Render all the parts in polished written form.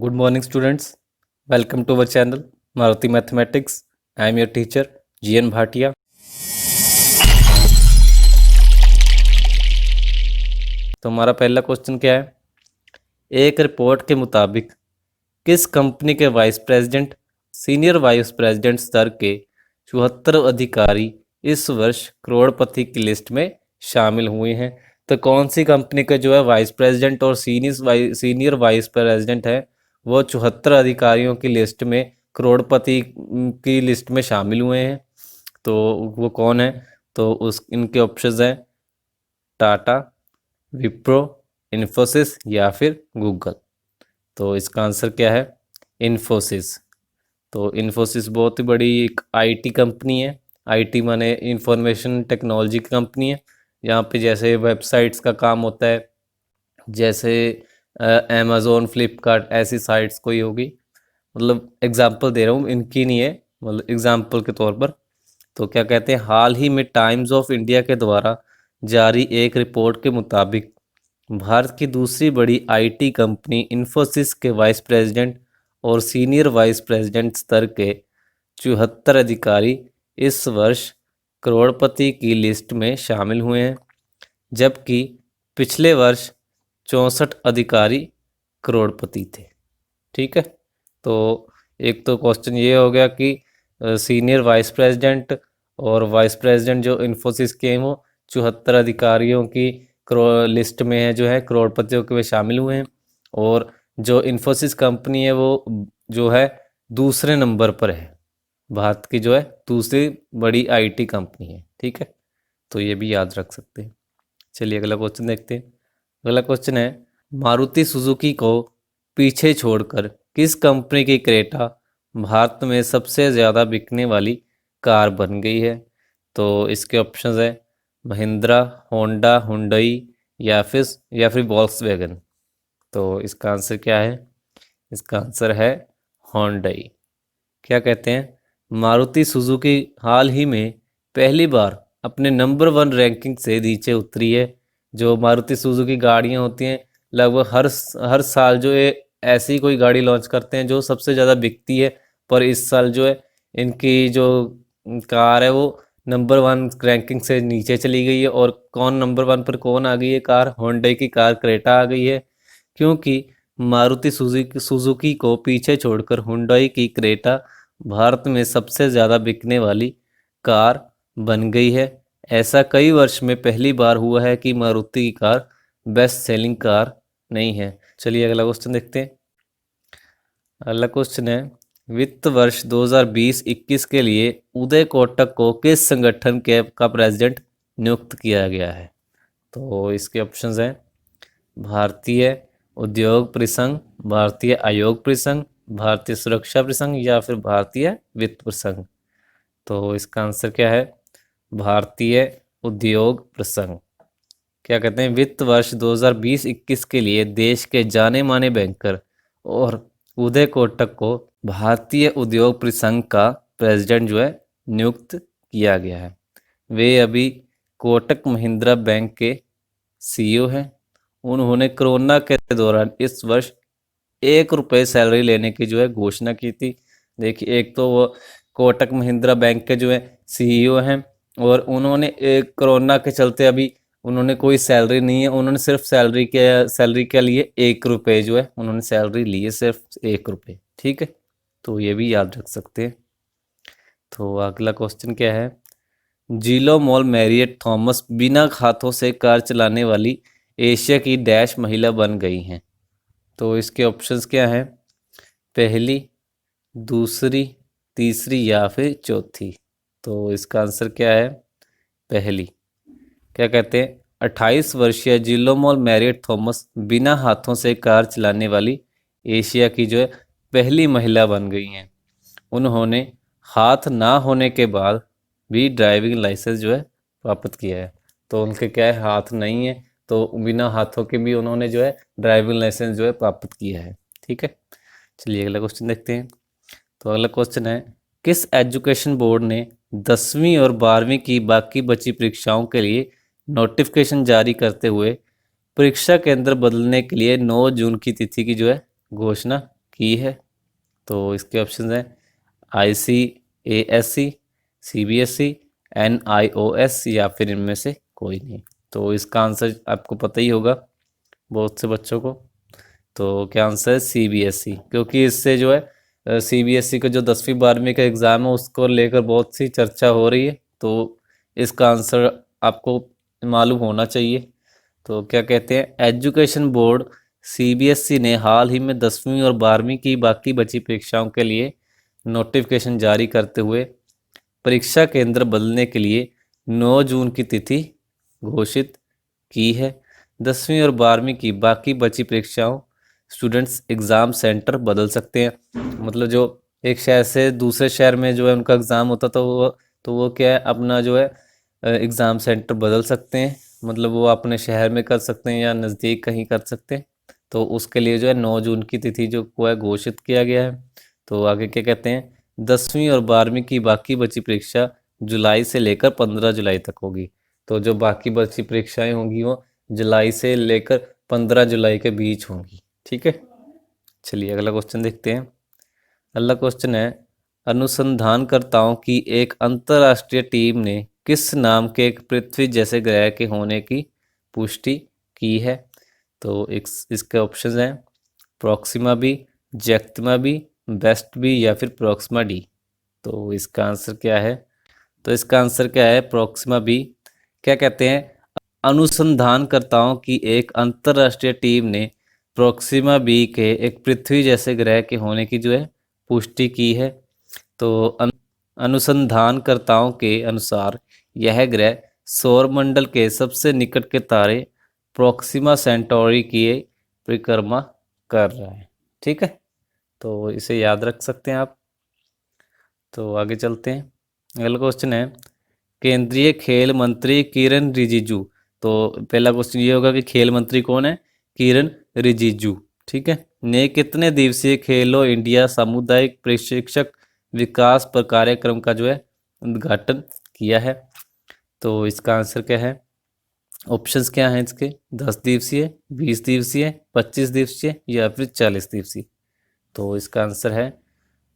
Good morning, students. Welcome to our channel, Maruti Mathematics. I am your teacher, GN Bhatia. तो हमारा पहला question क्या है? एक रिपोर्ट के मुताबिक किस कंपनी के vice president, senior vice president स्तर के 74 अधिकारी इस वर्ष करोड़पति की लिस्ट में शामिल हुए हैं? तो कौन सी कंपनी के जो है वाइस प्रेसिडेंट और सीनियर वाइस प्रेसिडेंट है वो 74 अधिकारियों की लिस्ट में करोड़पति की लिस्ट में शामिल हुए हैं? तो वो कौन है? तो उस इनके ऑप्शंस हैं टाटा, विप्रो, इन्फोसिस या फिर गूगल। तो इसका आंसर क्या है? इन्फोसिस। तो इन्फोसिस बहुत ही बड़ी एक आईटी कंपनी है। आईटी माने इंफॉर्मेशन टेक्नोलॉजी की कंपनी है। यहाँ पे जैसे वेबसाइट्स का काम होता है, जैसे अमेज़ोन, फ्लिपकार्ट ऐसी साइट्स कोई होगी। मतलब एग्जांपल दे रहा हूँ, इनकी नहीं है, मतलब एग्जांपल के तौर पर। तो क्या कहते हैं, हाल ही में टाइम्स ऑफ इंडिया के द्वारा जारी एक रिपोर्ट के मुताबिक भारत की दूसरी बड़ी आईटी कंपनी इन्फोसिस के वाइस प्रेसिडेंट और सीनियर वाइस प्रेसिडेंट स्तर के 74 अधिकारी इस वर्ष करोड़पति की लिस्ट में शामिल हुए हैं, जबकि पिछले वर्ष 64 अधिकारी करोड़पति थे। ठीक है, तो एक तो क्वेश्चन ये हो गया कि सीनियर वाइस प्रेसिडेंट और वाइस प्रेसिडेंट जो इन्फोसिस के हैं वो 74 अधिकारियों की लिस्ट में है, जो है करोड़पतियों के वे शामिल हुए हैं। और जो इन्फोसिस कंपनी है वो जो है दूसरे नंबर पर है, भारत की जो है दूसरी बड़ी आईटी कंपनी है। ठीक है, तो ये भी याद रख सकते हैं। चलिए अगला क्वेश्चन देखते हैं। अगला क्वेश्चन है, मारुति सुजुकी को पीछे छोड़कर किस कंपनी की क्रेटा भारत में सबसे ज़्यादा बिकने वाली कार बन गई है? तो इसके ऑप्शंस है महिंद्रा, होंडा, हुंडई या फिर वॉल्क्सवैगन। तो इसका आंसर क्या है? इसका आंसर है होंडई। क्या कहते हैं, मारुति सुजुकी हाल ही में पहली बार अपने नंबर 1 रैंकिंग से नीचे उतरी है। जो मारुति सुजुकी गाड़ियाँ होती हैं, लगभग हर साल जो है ऐसी कोई गाड़ी लॉन्च करते हैं जो सबसे ज़्यादा बिकती है। पर इस साल जो है इनकी जो कार है वो नंबर 1 रैंकिंग से नीचे चली गई है। और कौन नंबर 1 पर कौन आ गई है कार? होंडई की कार क्रेटा आ गई है, क्योंकि मारुति सुजुकी को पीछे छोड़कर हुंडई की क्रेटा भारत में सबसे ज़्यादा बिकने वाली कार बन गई है। ऐसा कई वर्ष में पहली बार हुआ है कि मारुति की कार बेस्ट सेलिंग कार नहीं है। चलिए अगला क्वेश्चन देखते हैं। अगला क्वेश्चन है, वित्त वर्ष 2020-21 के लिए उदय कोटक को किस संगठन का प्रेसिडेंट नियुक्त किया गया है? तो इसके ऑप्शंस हैं भारतीय उद्योग परिसंघ, भारतीय आयोग परिसंघ, भारतीय सुरक्षा परिसंघ या फिर भारतीय वित्त परिसंघ। तो इसका आंसर क्या है? भारतीय उद्योग परिसंघ। क्या कहते हैं, वित्त वर्ष 2020-21 के लिए देश के जाने माने बैंकर और उदय कोटक को भारतीय उद्योग परिसंघ का प्रेसिडेंट जो है नियुक्त किया गया है। वे अभी कोटक महिंद्रा बैंक के सीईओ हैं। उन्होंने कोरोना के दौरान इस वर्ष 1 रुपये सैलरी लेने की जो है घोषणा की थी। देखिए, एक तो वो कोटक महिंद्रा बैंक के जो है सीईओ हैं और उन्होंने कोरोना के चलते अभी उन्होंने कोई सैलरी नहीं है। उन्होंने सिर्फ सैलरी के लिए 1 रुपये जो है उन्होंने सैलरी ली है, सिर्फ 1 रुपये। ठीक है, तो ये भी याद रख सकते हैं। तो अगला क्वेश्चन क्या है, जिलो मॉल मैरियट थॉमस बिना हाथों से कार चलाने वाली एशिया की डैश महिला बन गई हैं? तो इसके ऑप्शंस क्या हैं? पहली, दूसरी, तीसरी या फिर चौथी। तो इसका आंसर क्या है? पहली। क्या कहते हैं, 28 वर्षीय जिलोमॉल मैरियट थॉमस बिना हाथों से कार चलाने वाली एशिया की जो है पहली महिला बन गई हैं। उन्होंने हाथ ना होने के बाद भी ड्राइविंग लाइसेंस जो है प्राप्त किया है। तो उनके क्या है, हाथ नहीं है, तो बिना हाथों के भी उन्होंने जो है ड्राइविंग लाइसेंस जो है प्राप्त किया है। ठीक है, चलिए अगला क्वेश्चन देखते हैं। तो अगला क्वेश्चन है, किस एजुकेशन बोर्ड ने 10वीं और 12वीं की बाकी बची परीक्षाओं के लिए नोटिफिकेशन जारी करते हुए परीक्षा केंद्र बदलने के लिए 9 जून की तिथि की जो है घोषणा की है? तो इसके ऑप्शन हैं ICASE, CBSE, NIOS या फिर इनमें से कोई नहीं। तो इसका आंसर आपको पता ही होगा बहुत से बच्चों को। तो क्या आंसर है? CBSE, क्योंकि इससे जो है CBSE का जो 10वीं 12वीं का एग्ज़ाम है उसको लेकर बहुत सी चर्चा हो रही है। तो इसका आंसर आपको मालूम होना चाहिए। तो क्या कहते हैं, एजुकेशन बोर्ड CBSE ने हाल ही में 10वीं और 12वीं की बाकी बची परीक्षाओं के लिए नोटिफिकेशन जारी करते हुए परीक्षा केंद्र बदलने के लिए 9 जून की तिथि घोषित की है। 10वीं और 12वीं की बाकी बची परीक्षाओं स्टूडेंट्स एग्ज़ाम सेंटर बदल सकते हैं। मतलब जो एक शहर से दूसरे शहर में जो है उनका एग्ज़ाम होता था वो क्या है, अपना जो है एग्ज़ाम सेंटर बदल सकते हैं। मतलब वो अपने शहर में कर सकते हैं या नज़दीक कहीं कर सकते हैं। तो उसके लिए जो है 9 जून की तिथि जो को है घोषित किया गया है। तो आगे क्या कहते हैं, 10वीं और 12वीं की बाकी बची परीक्षा जुलाई से लेकर 15 जुलाई तक होगी। तो जो बाकी बची परीक्षाएं होंगी वो जुलाई से लेकर 15 जुलाई के बीच होंगी। ठीक है, चलिए अगला क्वेश्चन देखते हैं। अगला क्वेश्चन है, अनुसंधानकर्ताओं की एक अंतर्राष्ट्रीय टीम ने किस नाम के एक पृथ्वी जैसे ग्रह के होने की पुष्टि की है? तो इसके ऑप्शन हैं प्रॉक्सिमा बी, जैक्टिमा बी, बेस्ट बी या फिर प्रॉक्सिमा डी। तो इसका आंसर क्या है? तो इसका आंसर क्या है? Proxima b. क्या कहते हैं, अनुसंधानकर्ताओं की एक अंतर्राष्ट्रीय टीम ने प्रॉक्सिमा बी के एक पृथ्वी जैसे ग्रह के होने की जो है पुष्टि की है। तो अनुसंधानकर्ताओं के अनुसार यह ग्रह सौरमंडल के सबसे निकट के तारे प्रॉक्सिमा सेंटोरी की परिक्रमा कर रहा है। ठीक है, तो इसे याद रख सकते हैं आप। तो आगे चलते हैं। अगला क्वेश्चन है, केंद्रीय खेल मंत्री किरण रिजिजू। तो पहला क्वेश्चन ये होगा कि खेल मंत्री कौन है? किरण रिजिजू। ठीक है, ने कितने दिवसीय खेलो इंडिया सामुदायिक प्रशिक्षक विकास पर कार्यक्रम का जो है उद्घाटन किया है? तो इसका आंसर क्या है? ऑप्शंस क्या हैं इसके? 10 दिवसीय, 20 दिवसीय, 25 दिवसीय या फिर 40 दिवसीय। तो इसका आंसर है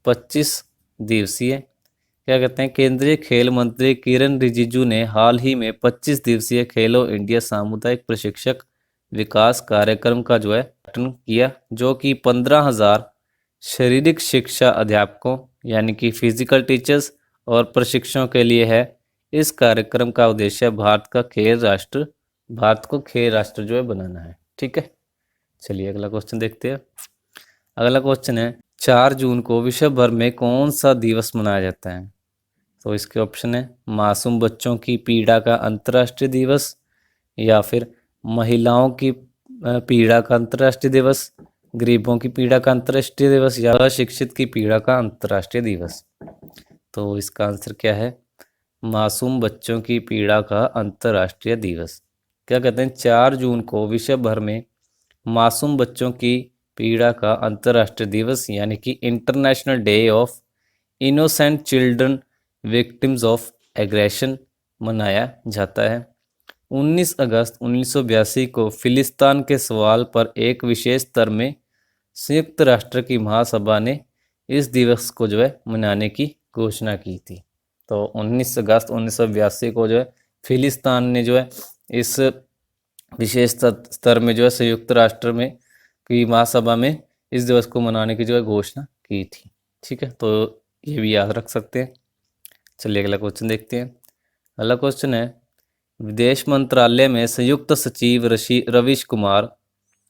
25 दिवसीय। क्या कहते हैं, केंद्रीय खेल मंत्री किरण रिजिजू ने हाल ही में 25 दिवसीय खेलो इंडिया सामुदायिक प्रशिक्षक विकास कार्यक्रम का जो है उद्घाटन किया, जो कि 15,000 शारीरिक शिक्षा अध्यापकों यानी कि फिजिकल टीचर्स और प्रशिक्षकों के लिए है। इस कार्यक्रम का उद्देश्य भारत को खेल राष्ट्र जो है बनाना है। ठीक है, चलिए अगला क्वेश्चन देखते हैं। अगला क्वेश्चन है, 4 जून को विश्व भर में कौन सा दिवस मनाया जाता है? तो इसके ऑप्शन है मासूम बच्चों की पीड़ा का अंतर्राष्ट्रीय दिवस, या फिर महिलाओं की पीड़ा का अंतर्राष्ट्रीय दिवस, गरीबों की पीड़ा का अंतर्राष्ट्रीय दिवस या अशिक्षित की पीड़ा का अंतर्राष्ट्रीय दिवस। तो इसका आंसर क्या है? मासूम बच्चों की पीड़ा का अंतर्राष्ट्रीय दिवस। क्या कहते हैं, 4 जून को विश्व भर में मासूम बच्चों की पीड़ा का अंतर्राष्ट्रीय दिवस यानी कि international day of innocent children victims of aggression मनाया जाता है। 19 अगस्त 1982 को फिलिस्तीन के सवाल पर एक विशेष स्तर में संयुक्त राष्ट्र की महासभा ने इस दिवस को जो है मनाने की घोषणा की थी। तो 19 अगस्त 1982 को जो है फिलिस्तीन ने जो है इस विशेष स्तर में जो है संयुक्त राष्ट्र में की महासभा में इस दिवस को मनाने की जो है घोषणा की थी। ठीक है, तो ये भी याद रख सकते हैं। चलिए अगला क्वेश्चन देखते हैं। अगला क्वेश्चन है, विदेश मंत्रालय में संयुक्त सचिव रवीश कुमार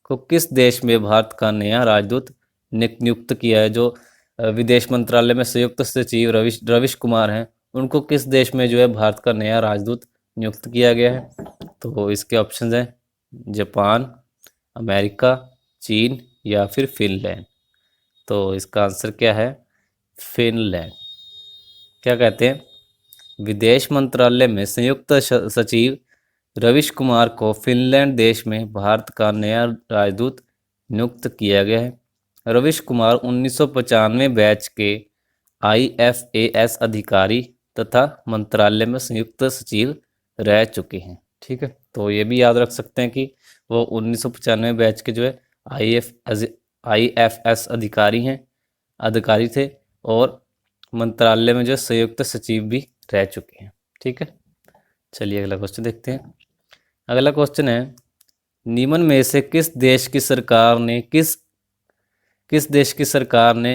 को किस देश में भारत का नया राजदूत नियुक्त किया है? जो विदेश मंत्रालय में संयुक्त सचिव रवीश कुमार हैं, उनको किस देश में जो है भारत का नया राजदूत नियुक्त किया गया है? तो इसके ऑप्शन हैं जापान, अमेरिका, चीन या फिर फिनलैंड। तो इसका आंसर क्या है? फिनलैंड। क्या कहते हैं, विदेश मंत्रालय में संयुक्त सचिव रवीश कुमार को फिनलैंड देश में भारत का नया राजदूत नियुक्त किया गया है। रवीश कुमार 1995 बैच के IFAS अधिकारी तथा मंत्रालय में संयुक्त सचिव रह चुके हैं। ठीक है, तो ये भी याद रख सकते हैं कि वो 1995 बैच के जो है IFS अधिकारी थे और मंत्रालय में जो संयुक्त सचिव भी रह चुके हैं। ठीक है, चलिए अगला क्वेश्चन देखते हैं। अगला क्वेश्चन है, निम्न में से किस देश की सरकार ने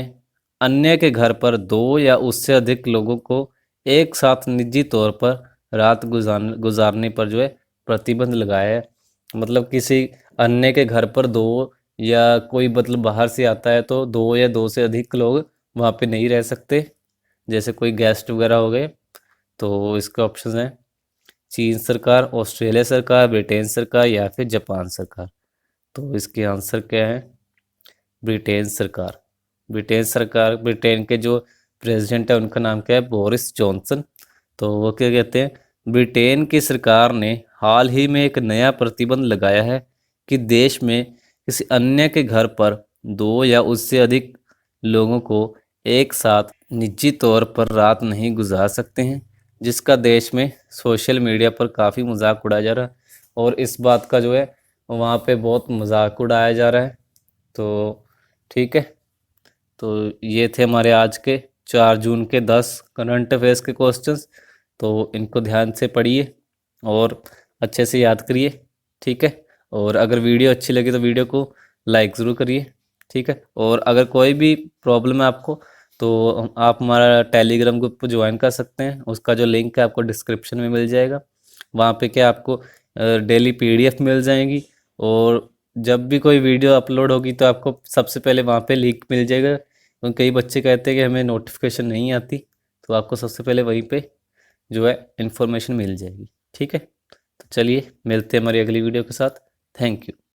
अन्य के घर पर 2 या उससे अधिक लोगों को एक साथ निजी तौर पर रात गुजारने पर जो है प्रतिबंध लगाया है। मतलब किसी अन्य के घर पर 2 या कोई मतलब बाहर से आता है तो 2 या 2 से अधिक लोग वहाँ पे नहीं रह सकते, जैसे कोई गेस्ट वगैरह हो गए। तो इसके ऑप्शन है चीन सरकार, ऑस्ट्रेलिया सरकार, ब्रिटेन सरकार या फिर जापान सरकार। तो इसके आंसर क्या है, ब्रिटेन सरकार। ब्रिटेन के जो प्रेसिडेंट है उनका नाम क्या है, बोरिस जॉनसन। तो वो क्या कहते हैं, ब्रिटेन की सरकार ने हाल ही में एक नया प्रतिबंध लगाया है कि देश में किसी अन्य के घर पर 2 या उससे अधिक लोगों को एक साथ निजी तौर पर रात नहीं गुजार सकते हैं, जिसका देश में सोशल मीडिया पर काफ़ी मजाक उड़ाया जा रहा है और इस बात का जो है वहाँ पे बहुत मजाक उड़ाया जा रहा है। तो ठीक है, तो ये थे हमारे आज के 4 जून के 10 करंट अफेयर्स के क्वेश्चंस। तो इनको ध्यान से पढ़िए और अच्छे से याद करिए। ठीक है, और अगर वीडियो अच्छी लगी तो वीडियो को लाइक ज़रूर करिए। ठीक है, और अगर कोई भी प्रॉब्लम है आपको तो आप हमारा टेलीग्राम ग्रुप ज्वाइन कर सकते हैं, उसका जो लिंक है आपको डिस्क्रिप्शन में मिल जाएगा। वहाँ पे क्या आपको डेली PDF मिल जाएंगी और जब भी कोई वीडियो अपलोड होगी तो आपको सबसे पहले वहाँ पे लिंक मिल जाएगा। क्योंकि कई बच्चे कहते हैं कि हमें नोटिफिकेशन नहीं आती, तो आपको सबसे पहले वहीं पे जो है इन्फॉर्मेशन मिल जाएगी। ठीक है, तो चलिए मिलते हैं हमारी अगली वीडियो के साथ। Thank you.